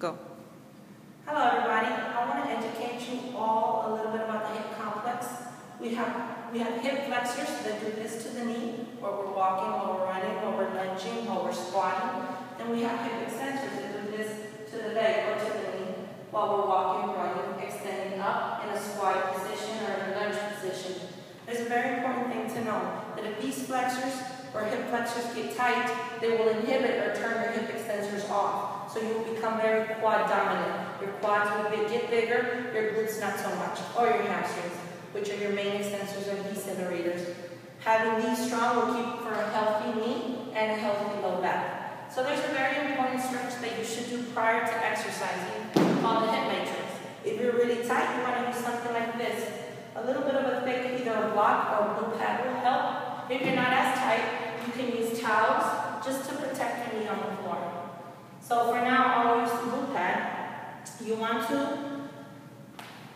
Go. Hello everybody, I want to educate you all a little bit about the hip complex. We have hip flexors that do this to the knee, while we're walking, while we're running, while we're lunging, while we're squatting. Then we have hip extensors that do this to the leg or to the knee, while we're walking, running, extending up in a squat position or in a lunge position. There's a very important thing to know, that if these flexors or hip flexors get tight, they will inhibit or turn your hip extensors off. So you will become very quad dominant. Your quads will get bigger, your glutes not so much, or your hamstrings, which are your main extensors or decelerators. Having these strong will keep for a healthy knee and a healthy low back. So there's a very important stretch that you should do prior to exercising called the hip matrix. If you're really tight, you want to do something like this. A little bit of a thick, either a block or a blue pad will help. If you're not as tight, you can use towels just to protect your knee on the floor. So for now, I'll use the blue pad. You want to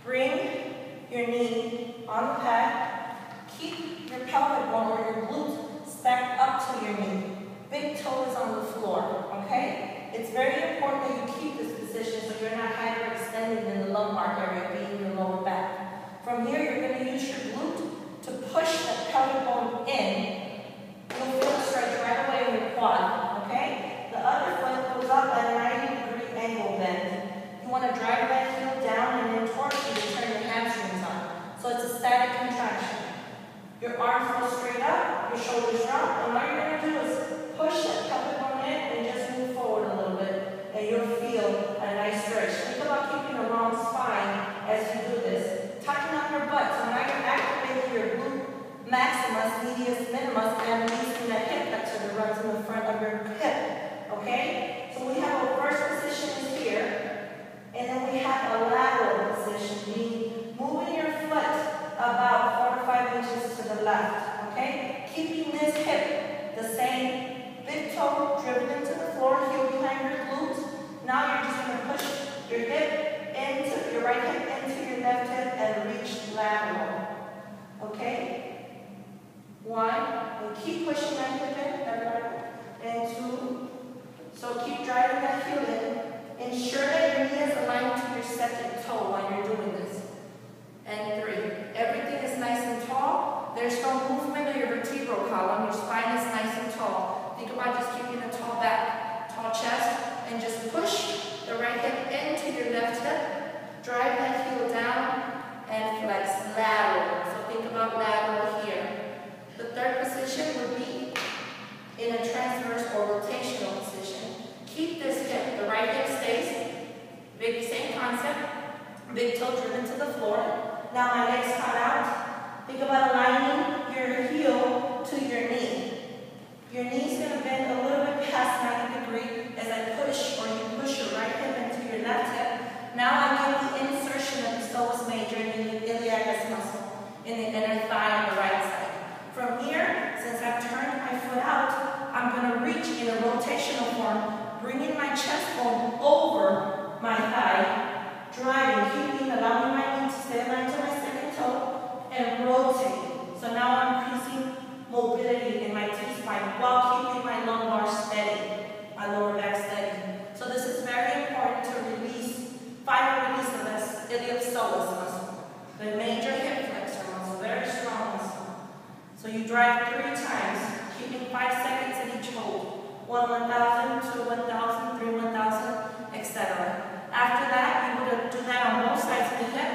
bring your knee on the pad. Keep your pelvic bone or your glute stacked up to your knee. Big toe is on the floor, okay? It's very important that you keep this position so you're not hyperextending in the lumbar area, being your lower back. From here, you're going to use your glute to push that pelvic bone in. You'll feel a stretch right away in your quad, okay? The other foot goes up at a 90-degree angle bend. You want to drive that heel down and then towards you to turn your hamstrings on. So it's a static contraction. Your arms go straight up, your shoulders drop, and what you're going to do is push that pelvic bone in and just move forward a little bit, and you'll feel a nice stretch. Think about keeping a long spine as you do this. Tighten up your butt, so now you're activating your glute maximus, medius minimus, and releasing that hip flexor that runs in the front of your hip. Okay? So we have a first position is here, and then we have a lateral position, meaning moving your foot about 4 to 5 inches to the left. Okay? Keeping this hip the same. Big toe driven into the floor, heel behind your glutes. Now you're just going to push your hip into your right hip into your left hip and reach lateral. Okay? 1, and keep pushing that hip in, and 2. So keep driving that heel in. Ensure that your knee is aligned to your second toe while you're doing this. And 3. Everything is nice and tall. There's no movement of your vertebral column. Your spine is nice and tall. Think about just keeping a tall back, tall chest, and just push the right hip into your left hip. Drive that heel down and flex lateral. So think about lateral here. The third position would be in a transverse or rotational position. Keep this hip. The right hip stays. Same concept. Big toe driven to the floor. Now my legs cut out. Think about aligning your heel to your knee. Your knee's going to bend a little bit past 90 degrees as I push, or you push your right hip into your left hip. Now I give the insertion of the psoas major in the iliacus muscle in the inner thigh on the right side. From here, since I've turned my foot out, I'm going to reach in a rotational form, bringing my chest bone over my thigh, driving, allowing my knee to stay aligned to my second toe, and rotating. So now I'm increasing mobility in my T-spine while keeping my lumbar steady, my lower back steady. So this is very important to release, final release of this iliopsoas muscle, the major hip flexor muscle, very strong muscle. So you drive 3 times, keeping 5 seconds in each hold. 1, 1,000, 2, 1,000, 3, 1,000, etc. After that, you would do that on both sides of the hip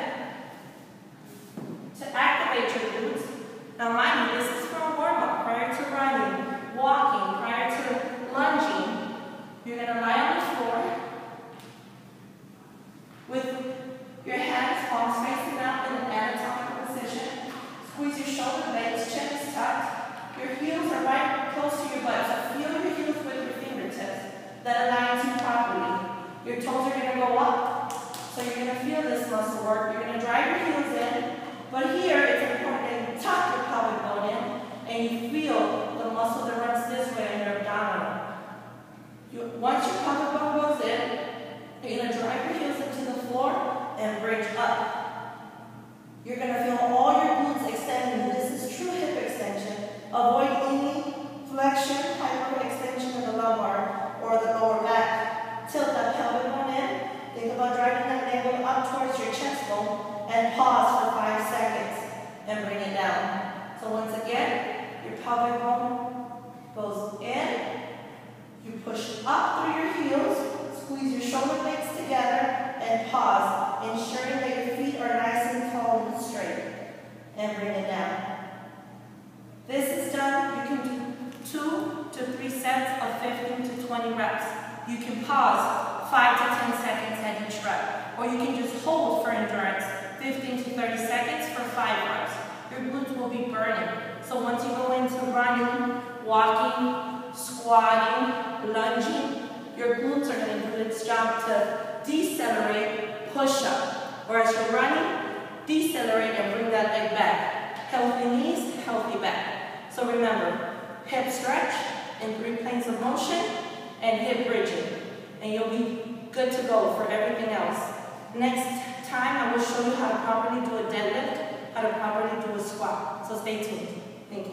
to activate your glutes. Now mind you, this is for a warm-up prior to running, walking, prior to lunging. You're going to lie on the floor with your hands, palms facing up in an anatomical position. Squeeze your shoulder blades, chin is tucked. Your heels are right close to your butt, so feel your heels with your fingertips. That aligns you properly. Your toes are going to go up, so you're going to feel this muscle work. You're going to drive your heels in, but here it's important that you tuck your pelvic bone in, and you feel the muscle that runs this way in your abdominal. Once your pelvic bone goes in, you're going to drive your heels into the floor and bridge up. You're going to feel all your glutes extending. This is true hip extension. Avoid any flexion, hyperextension of the lumbar or the lower back. Tilt that pelvic bone in think about driving that navel up towards your chest bone and pause for 5 seconds and bring it down. So once again, your pelvic bone goes in, you push up through your heels, squeeze your shoulder blades together and pause, ensuring that your feet are nice and tall and straight, and bring it down. This is done, you can do 2 to 3 sets of 15 to 20 reps. You can pause 5 to 10 seconds at each rep, or you can just hold for endurance 15 to 30 seconds for 5 reps. Your glutes will be burning. So once you go into running, walking, squatting, lunging, your glutes are going to do its job to decelerate, push up. Or as you're running, decelerate and bring that leg back. Healthy knees, healthy back. So remember, hip stretch in 3 planes of motion and hip bridging. And you'll be good to go for everything else. Next time, I will show you how to properly do a deadlift, how to properly do a squat. So stay tuned. Thank you.